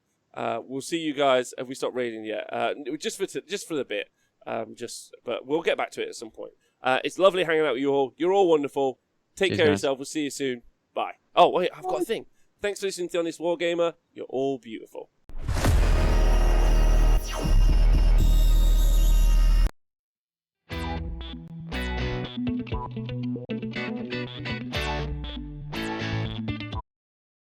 Speaker 1: We'll see you guys. Have we stopped raiding yet? Just for the bit. But we'll get back to it at some point. It's lovely hanging out with you all. You're all wonderful. Take care of yourself. We'll see you soon. Bye. Oh wait, I've got a thing. Thanks for listening to Honest Wargamer. You're all beautiful.